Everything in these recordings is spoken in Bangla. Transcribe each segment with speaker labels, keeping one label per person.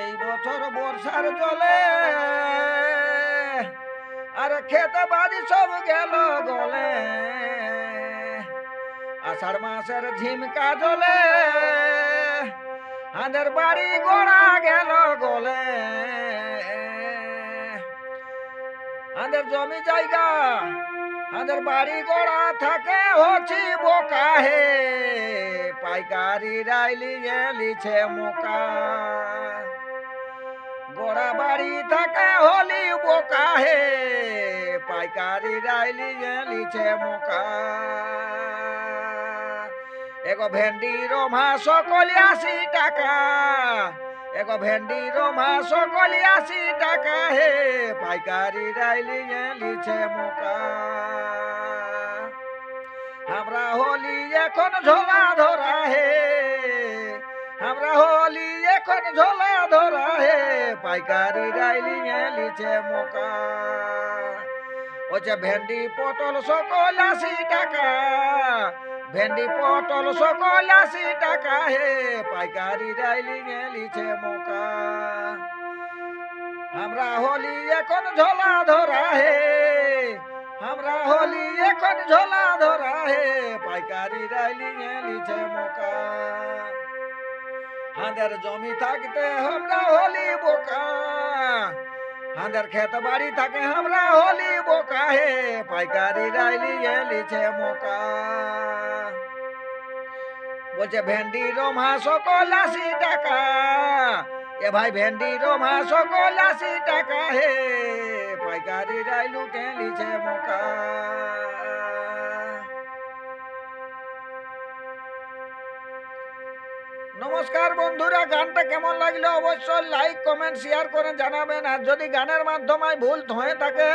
Speaker 1: এই বছর বর্ষার জলে আর খেতে বাড়ি সব গেল গলে, আষাঢ় মাসের ঝিমকা জলে আমাদের বাড়ি গোড়া গেল গলে। আমাদের জমি জায়গা আমাদের বাড়ি গোড়া থাকে হচ্ছি বোকা হে, পাইকারি রাইলি লিছে মোকা। গোড়া বাড়ি থাকে হলি বোকা হে, পাইকারি রাইলি লিছে মোকা। এগো ভেন্ডি রোমা সকলি 80 টাকা, এগো ভেন্ডি রোমা সকলি 80 টাকা হে, পাইকারি রাইলি লিছে মোকা। আমরা হলি এখন ঝোলা ধরা হে, আমরা হলি এখন ঝোলা ধরা হে, পাইকারি রাইলি লিছে মোকা। ওছে ভেন্ডি পটল সকল 80 টাকা, ভেন্ডি পটল সকল 80 টাকা হে, পাইকারি রাইলি লিছে মোকা। আমরা হলি এখন ঝোলা ধরা হে, আমরা হলি এখন ঝোলা ধরা হে, পাইকারি রাইলি লিছে মোকা। আমাদের জমি থাকতে আমরা হলি বোকা, আমাদের ক্ষেত বাড়ি থাকে আমরা হলি বোকা হে, পাইকারি রাইলি লিছে মোকা। বলছে ভেন্ডি রোমা সকল 80 টাকা, এ ভাই ভেন্ডি রোমা সকল 80 টাকা হে, পাইকারি রাইলু লিছে মোকা। নমস্কার বন্ধুরা, গানটা কেমন লাগলো অবশ্যই লাইক কমেন্ট শেয়ার করে জানাবেন। আর যদি গানের মাধ্যমে ভুল হয়ে থাকে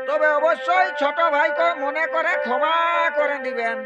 Speaker 1: তবে অবশ্যই ছোট ভাইকে মনে করে ক্ষমা করে দিবেন।